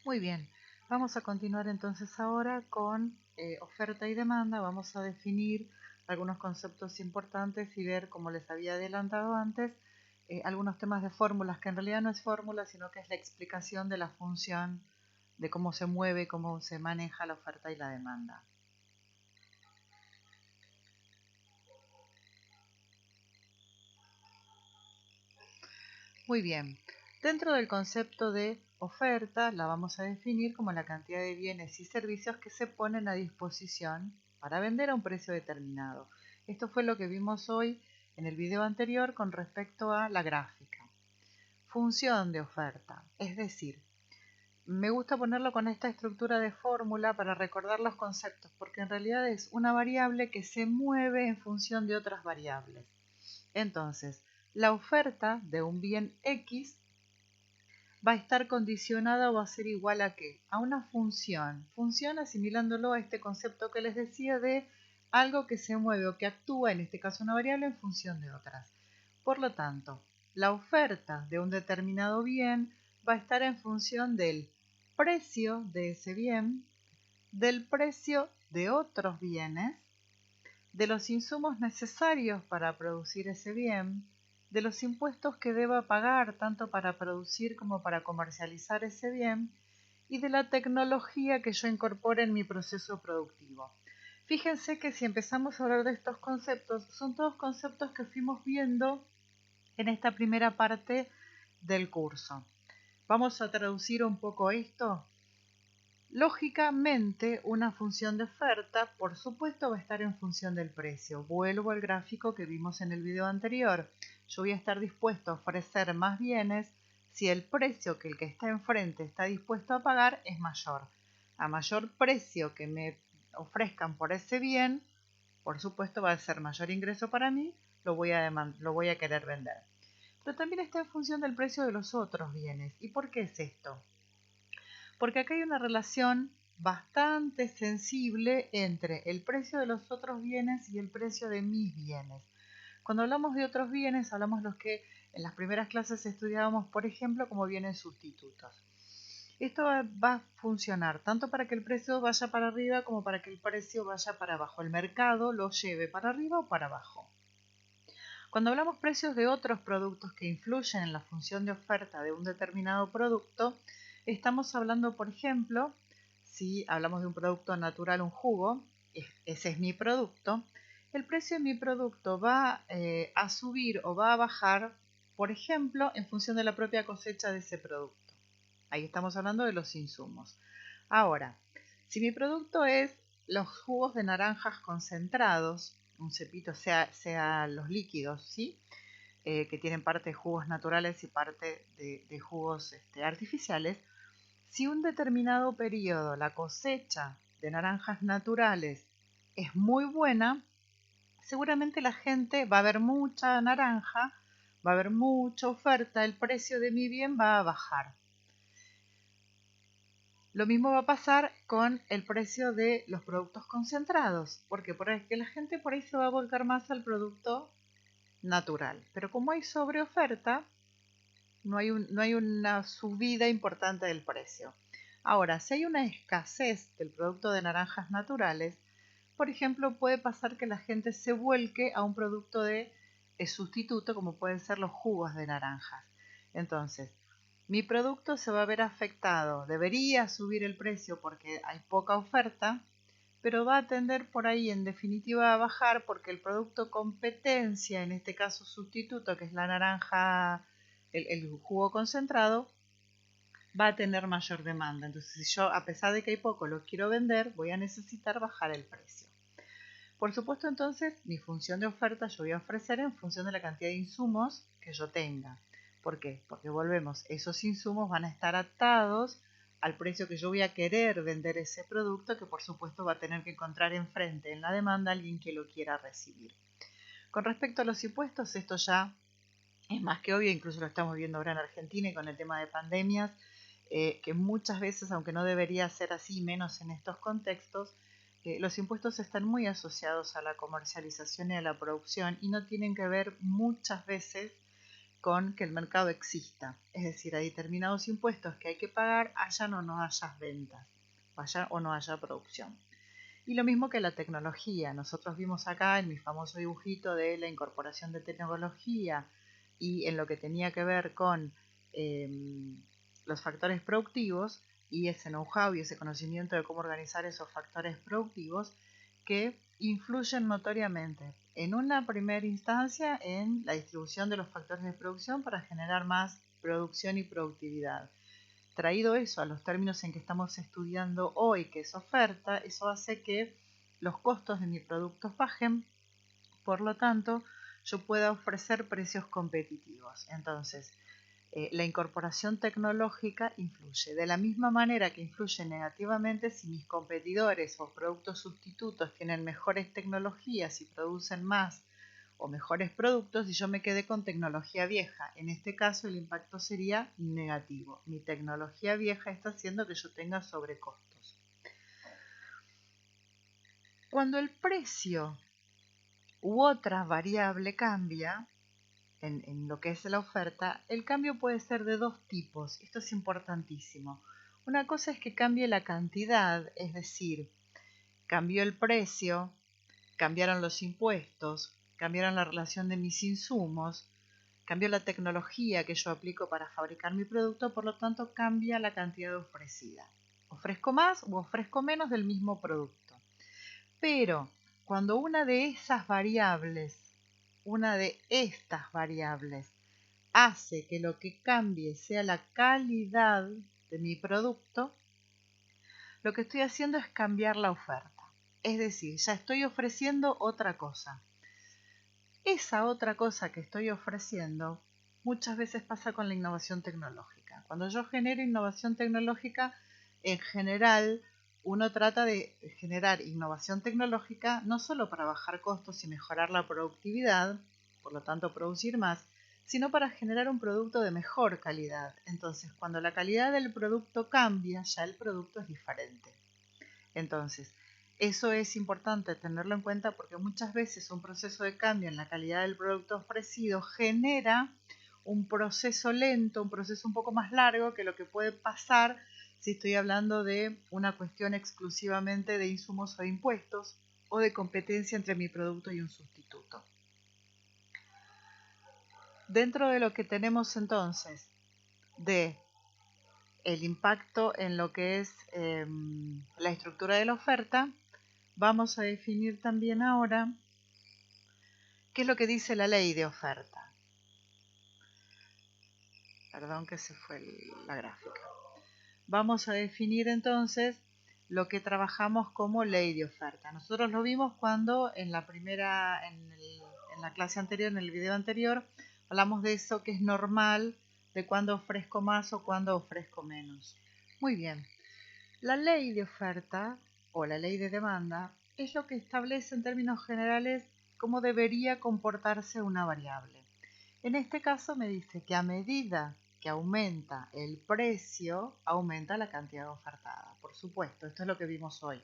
Muy bien, vamos a continuar entonces ahora con oferta y demanda. Vamos a definir algunos conceptos importantes y ver, como les había adelantado antes, algunos temas de fórmulas, que en realidad no es fórmula, sino que es la explicación de la función, de cómo se mueve, cómo se maneja la oferta y la demanda. Muy bien, dentro del concepto de oferta la vamos a definir como la cantidad de bienes y servicios que se ponen a disposición para vender a un precio determinado. Esto fue lo que vimos hoy en el video anterior con respecto a la gráfica. Función de oferta, es decir, me gusta ponerlo con esta estructura de fórmula para recordar los conceptos, porque en realidad es una variable que se mueve en función de otras variables. Entonces, la oferta de un bien X va a estar condicionada o va a ser igual a qué? A una función. Función asimilándolo a este concepto que les decía de algo que se mueve o que actúa, en este caso una variable, en función de otras. Por lo tanto, la oferta de un determinado bien va a estar en función del precio de ese bien, del precio de otros bienes, de los insumos necesarios para producir ese bien, de los impuestos que deba pagar tanto para producir como para comercializar ese bien y de la tecnología que yo incorpore en mi proceso productivo. Fíjense que si empezamos a hablar de estos conceptos, son todos conceptos que fuimos viendo en esta primera parte del curso. Vamos a traducir un poco esto. Lógicamente, una función de oferta, por supuesto, va a estar en función del precio. Vuelvo al gráfico que vimos en el video anterior. Yo voy a estar dispuesto a ofrecer más bienes si el precio que el que está enfrente está dispuesto a pagar es mayor. A mayor precio que me ofrezcan por ese bien, por supuesto va a ser mayor ingreso para mí, lo voy a querer vender. Pero también está en función del precio de los otros bienes. ¿Y por qué es esto? Porque acá hay una relación bastante sensible entre el precio de los otros bienes y el precio de mis bienes. Cuando hablamos de otros bienes, hablamos los que en las primeras clases estudiábamos, por ejemplo, como bienes sustitutos. Esto va a funcionar tanto para que el precio vaya para arriba como para que el precio vaya para abajo. El mercado lo lleve para arriba o para abajo. Cuando hablamos precios de otros productos que influyen en la función de oferta de un determinado producto, estamos hablando, por ejemplo, si hablamos de un producto natural, un jugo, ese es mi producto, el precio de mi producto va a subir o va a bajar, por ejemplo, en función de la propia cosecha de ese producto. Ahí estamos hablando de los insumos. Ahora, si mi producto es los jugos de naranjas concentrados, un cepito, sea los líquidos, ¿sí? Que tienen parte de jugos naturales y parte de jugos artificiales, si un determinado periodo la cosecha de naranjas naturales es muy buena, seguramente la gente va a ver mucha naranja, va a haber mucha oferta, el precio de mi bien va a bajar. Lo mismo va a pasar con el precio de los productos concentrados, porque la gente por ahí se va a volcar más al producto natural. Pero como hay sobreoferta, no hay una subida importante del precio. Ahora, si hay una escasez del producto de naranjas naturales, por ejemplo, puede pasar que la gente se vuelque a un producto de sustituto, como pueden ser los jugos de naranjas. Entonces, mi producto se va a ver afectado. Debería subir el precio porque hay poca oferta, pero va a tender por ahí en definitiva a bajar porque el producto competencia, en este caso sustituto, que es la naranja, el jugo concentrado, va a tener mayor demanda. Entonces, si yo, a pesar de que hay poco, lo quiero vender, voy a necesitar bajar el precio. Por supuesto, entonces, mi función de oferta yo voy a ofrecer en función de la cantidad de insumos que yo tenga. ¿Por qué? Porque volvemos, esos insumos van a estar atados al precio que yo voy a querer vender ese producto, que por supuesto va a tener que encontrar enfrente en la demanda alguien que lo quiera recibir. Con respecto a los impuestos, esto ya es más que obvio, incluso lo estamos viendo ahora en Argentina y con el tema de pandemias, que muchas veces, aunque no debería ser así, menos en estos contextos, los impuestos están muy asociados a la comercialización y a la producción y no tienen que ver muchas veces con que el mercado exista. Es decir, hay determinados impuestos que hay que pagar, hayan o no haya ventas, haya o no haya producción. Y lo mismo que la tecnología. Nosotros vimos acá en mi famoso dibujito de la incorporación de tecnología y en lo que tenía que ver con los factores productivos y ese know-how y ese conocimiento de cómo organizar esos factores productivos que influyen notoriamente en una primera instancia en la distribución de los factores de producción para generar más producción y productividad. Traído eso a los términos en que estamos estudiando hoy, que es oferta, eso hace que los costos de mis productos bajen, por lo tanto, yo pueda ofrecer precios competitivos. Entonces, la incorporación tecnológica influye. De la misma manera que influye negativamente si mis competidores o productos sustitutos tienen mejores tecnologías y producen más o mejores productos y yo me quedé con tecnología vieja. En este caso el impacto sería negativo. Mi tecnología vieja está haciendo que yo tenga sobrecostos. Cuando el precio u otra variable cambia, en lo que es la oferta, el cambio puede ser de dos tipos. Esto es importantísimo. Una cosa es que cambie la cantidad, es decir, cambió el precio, cambiaron los impuestos, cambiaron la relación de mis insumos, cambió la tecnología que yo aplico para fabricar mi producto, por lo tanto cambia la cantidad ofrecida. Ofrezco más u ofrezco menos del mismo producto. Pero cuando una de estas variables hace que lo que cambie sea la calidad de mi producto, lo que estoy haciendo es cambiar la oferta. Es decir, ya estoy ofreciendo otra cosa. Esa otra cosa que estoy ofreciendo muchas veces pasa con la innovación tecnológica. Cuando yo genero innovación tecnológica, en general uno trata de generar innovación tecnológica no solo para bajar costos y mejorar la productividad, por lo tanto producir más, sino para generar un producto de mejor calidad. Entonces, cuando la calidad del producto cambia, ya el producto es diferente. Entonces, eso es importante tenerlo en cuenta porque muchas veces un proceso de cambio en la calidad del producto ofrecido genera un proceso lento, un proceso un poco más largo que lo que puede pasar si estoy hablando de una cuestión exclusivamente de insumos o de impuestos o de competencia entre mi producto y un sustituto. Dentro de lo que tenemos entonces de el impacto en lo que es la estructura de la oferta, vamos a definir también ahora qué es lo que dice la ley de oferta. Perdón que se fue la gráfica. Vamos a definir entonces lo que trabajamos como ley de oferta. Nosotros lo vimos cuando en la clase anterior, en el video anterior, hablamos de eso que es normal, de cuándo ofrezco más o cuándo ofrezco menos. Muy bien. La ley de oferta o la ley de demanda es lo que establece en términos generales cómo debería comportarse una variable. En este caso me dice que a medida que aumenta el precio, aumenta la cantidad ofertada. Por supuesto, esto es lo que vimos hoy.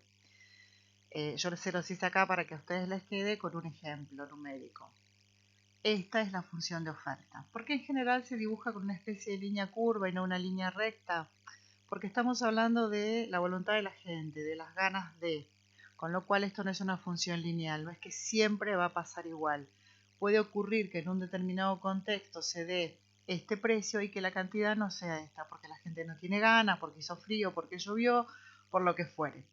Yo se los hice acá para que a ustedes les quede con un ejemplo numérico. Esta es la función de oferta. ¿Por qué en general se dibuja con una especie de línea curva y no una línea recta? Porque estamos hablando de la voluntad de la gente, de las ganas de, con lo cual esto no es una función lineal, no es que siempre va a pasar igual. Puede ocurrir que en un determinado contexto se dé este precio y que la cantidad no sea esta, porque la gente no tiene ganas, porque hizo frío, porque llovió, por lo que fuere.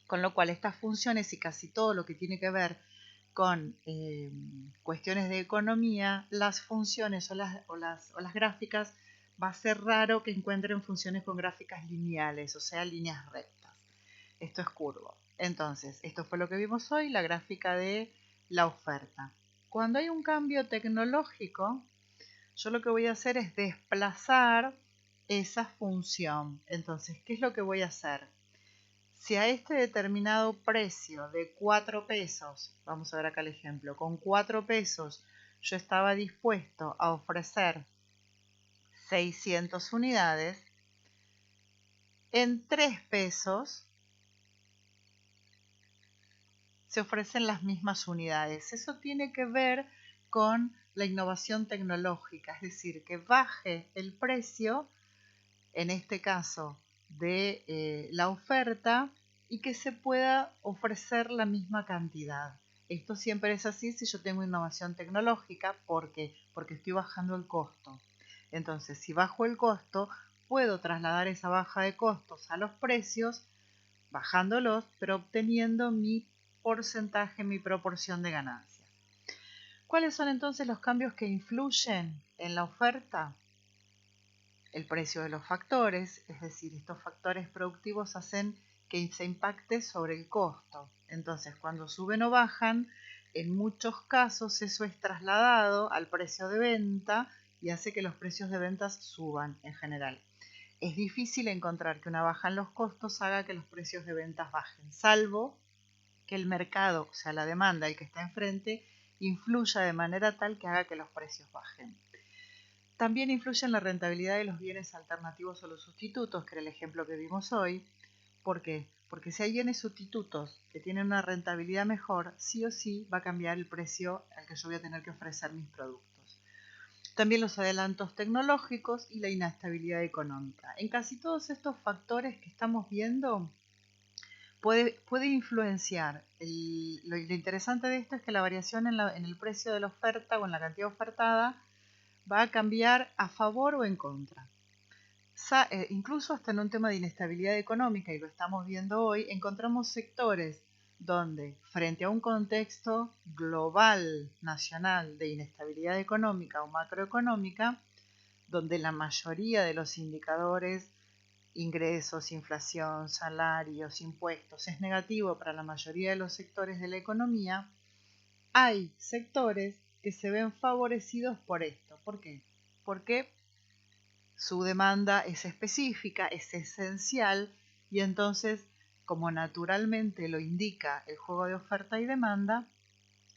Con lo cual estas funciones y casi todo lo que tiene que ver con cuestiones de economía, las funciones o las gráficas, va a ser raro que encuentren funciones con gráficas lineales, o sea, líneas rectas. Esto es curvo. Entonces, esto fue lo que vimos hoy, la gráfica de la oferta. Cuando hay un cambio tecnológico, yo lo que voy a hacer es desplazar esa función. Entonces, ¿qué es lo que voy a hacer? Si a este determinado precio de 4 pesos, vamos a ver acá el ejemplo, con 4 pesos yo estaba dispuesto a ofrecer 600 unidades, en 3 pesos se ofrecen las mismas unidades. Eso tiene que ver con la innovación tecnológica, es decir, que baje el precio, en este caso de la oferta, y que se pueda ofrecer la misma cantidad. Esto siempre es así si yo tengo innovación tecnológica, porque estoy bajando el costo. Entonces, si bajo el costo, puedo trasladar esa baja de costos a los precios, bajándolos, pero obteniendo mi porcentaje, mi proporción de ganancias. ¿Cuáles son entonces los cambios que influyen en la oferta? El precio de los factores, es decir, estos factores productivos hacen que se impacte sobre el costo. Entonces, cuando suben o bajan, en muchos casos eso es trasladado al precio de venta y hace que los precios de ventas suban en general. Es difícil encontrar que una baja en los costos haga que los precios de ventas bajen, salvo que el mercado, o sea, la demanda, el que está enfrente, influya de manera tal que haga que los precios bajen. También influye en la rentabilidad de los bienes alternativos o los sustitutos, que era el ejemplo que vimos hoy. ¿Por qué? Porque si hay bienes sustitutos que tienen una rentabilidad mejor, sí o sí va a cambiar el precio al que yo voy a tener que ofrecer mis productos. También los adelantos tecnológicos y la inestabilidad económica. En casi todos estos factores que estamos viendo puede influenciar. Lo interesante de esto es que la variación en el precio de la oferta o en la cantidad ofertada va a cambiar a favor o en contra. Incluso hasta en un tema de inestabilidad económica, y lo estamos viendo hoy, encontramos sectores donde, frente a un contexto global, nacional, de inestabilidad económica o macroeconómica, donde la mayoría de los indicadores, ingresos, inflación, salarios, impuestos, es negativo para la mayoría de los sectores de la economía, hay sectores que se ven favorecidos por esto. ¿Por qué? Porque su demanda es específica, es esencial, y entonces, como naturalmente lo indica el juego de oferta y demanda,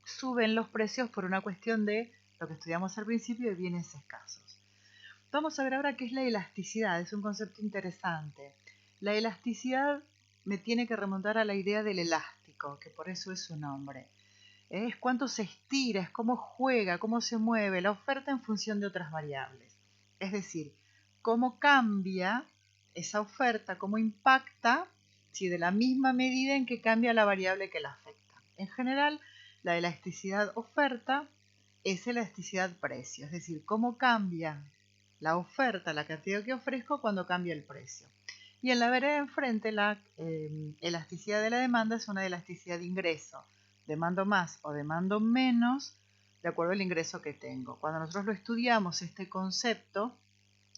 suben los precios por una cuestión de lo que estudiamos al principio, de bienes escasos. Vamos a ver ahora qué es la elasticidad, es un concepto interesante. La elasticidad me tiene que remontar a la idea del elástico, que por eso es su nombre. Es cuánto se estira, es cómo juega, cómo se mueve la oferta en función de otras variables. Es decir, cómo cambia esa oferta, cómo impacta, si de la misma medida en que cambia la variable que la afecta. En general, la elasticidad oferta es elasticidad precio, es decir, cómo cambia la oferta, la cantidad que ofrezco cuando cambia el precio. Y en la vereda de enfrente, la elasticidad de la demanda es una elasticidad de ingreso. Demando más o demando menos de acuerdo al ingreso que tengo. Cuando nosotros lo estudiamos, este concepto,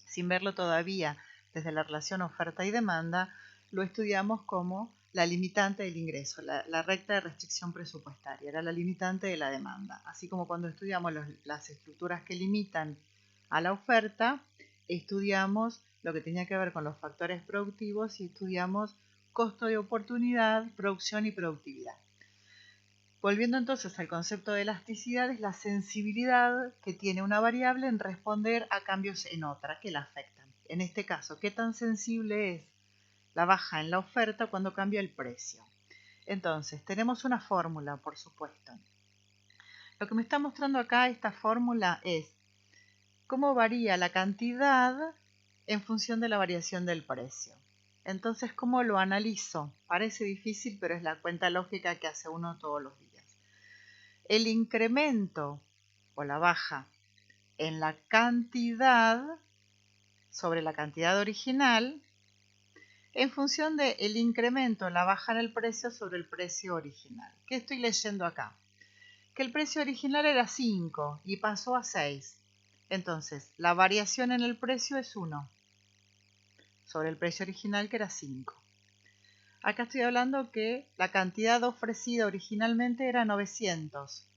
sin verlo todavía desde la relación oferta y demanda, lo estudiamos como la limitante del ingreso, la recta de restricción presupuestaria, era la limitante de la demanda. Así como cuando estudiamos las estructuras que limitan a la oferta, estudiamos lo que tenía que ver con los factores productivos y estudiamos costo de oportunidad, producción y productividad. Volviendo entonces al concepto de elasticidad, es la sensibilidad que tiene una variable en responder a cambios en otra que la afectan. En este caso, ¿qué tan sensible es la baja en la oferta cuando cambia el precio? Entonces, tenemos una fórmula, por supuesto. Lo que me está mostrando acá esta fórmula es cómo varía la cantidad en función de la variación del precio. Entonces, ¿cómo lo analizo? Parece difícil, pero es la cuenta lógica que hace uno todos los días. El incremento o la baja en la cantidad sobre la cantidad original en función del incremento, la baja en el precio sobre el precio original. ¿Qué estoy leyendo acá? Que el precio original era 5 y pasó a 6. Entonces, la variación en el precio es 1 sobre el precio original, que era 5. Acá estoy hablando que la cantidad ofrecida originalmente era 900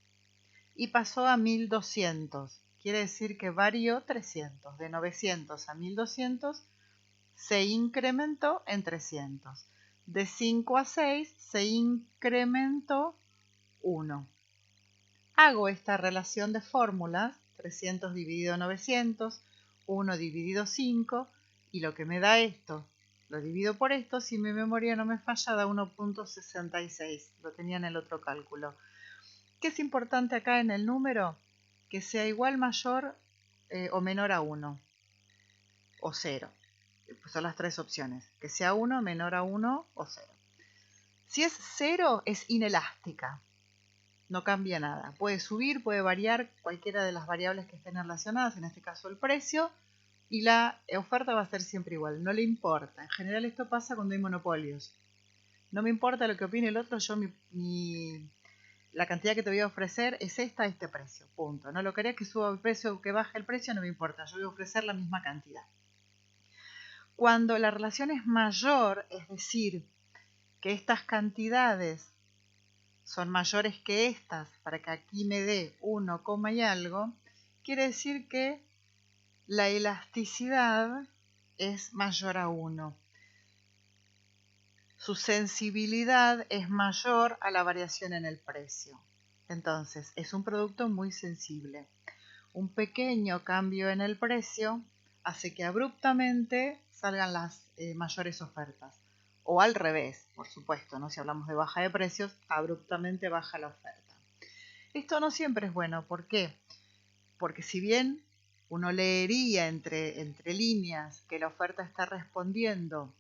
y pasó a 1200. Quiere decir que varió 300. De 900 a 1200 se incrementó en 300. De 5 a 6 se incrementó 1. Hago esta relación de fórmulas, 300 dividido 900, 1 dividido 5, y lo que me da esto, lo divido por esto, si mi memoria no me falla, da 1.66. Lo tenía en el otro cálculo. ¿Qué es importante acá en el número? que sea igual, mayor o menor a 1 o 0. Pues son las tres opciones, que sea 1, menor a 1 o 0. Si es 0, es inelástica, no cambia nada. Puede subir, puede variar cualquiera de las variables que estén relacionadas, en este caso el precio, y la oferta va a ser siempre igual, no le importa. En general esto pasa cuando hay monopolios. No me importa lo que opine el otro, yo la cantidad que te voy a ofrecer es esta a este precio, punto. No lo querés que suba el precio o que baje el precio, no me importa, yo voy a ofrecer la misma cantidad. Cuando la relación es mayor, es decir, que estas cantidades son mayores que estas, para que aquí me dé 1, y algo, quiere decir que la elasticidad es mayor a 1. Su sensibilidad es mayor a la variación en el precio. Entonces, es un producto muy sensible. Un pequeño cambio en el precio hace que abruptamente salgan las mayores ofertas. O al revés, por supuesto, ¿no? Si hablamos de baja de precios, abruptamente baja la oferta. Esto no siempre es bueno. ¿Por qué? Porque si bien uno leería entre líneas que la oferta está respondiendo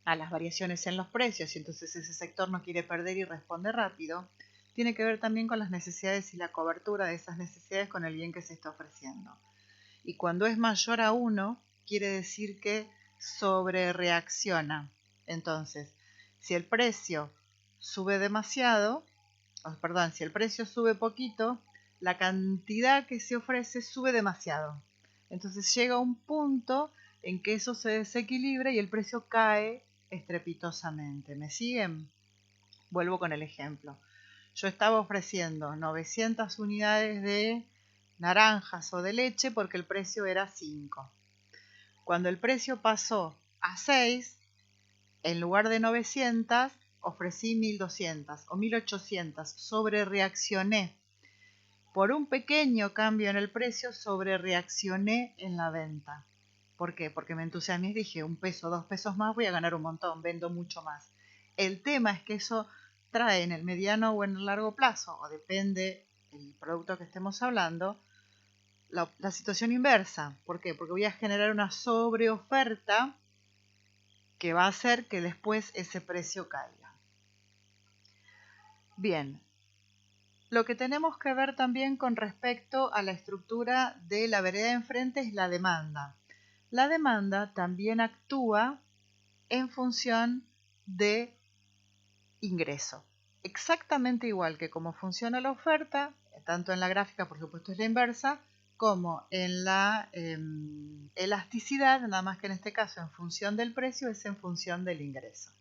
a las variaciones en los precios y entonces ese sector no quiere perder y responde rápido, tiene que ver también con las necesidades y la cobertura de esas necesidades con el bien que se está ofreciendo. Y cuando es mayor a 1, quiere decir que sobre reacciona. Entonces, si el precio sube demasiado, si el precio sube poquito, la cantidad que se ofrece sube demasiado. Entonces llega un punto en que eso se desequilibra y el precio cae estrepitosamente. ¿Me siguen? Vuelvo con el ejemplo. Yo estaba ofreciendo 900 unidades de naranjas o de leche porque el precio era 5. Cuando el precio pasó a 6, en lugar de 900, ofrecí 1200 o 1800. Sobre reaccioné. Por un pequeño cambio en el precio, sobre reaccioné en la venta. ¿Por qué? Porque me entusiasmé y dije, 1 peso, 2 pesos más, voy a ganar un montón, vendo mucho más. El tema es que eso trae en el mediano o en el largo plazo, o depende del producto que estemos hablando, la situación inversa. ¿Por qué? Porque voy a generar una sobreoferta que va a hacer que después ese precio caiga. Bien, lo que tenemos que ver también con respecto a la estructura de la vereda de enfrente es la demanda. La demanda también actúa en función de ingreso. Exactamente igual que cómo funciona la oferta, tanto en la gráfica, por supuesto, es la inversa, como en la elasticidad, nada más que en este caso en función del precio, es en función del ingreso.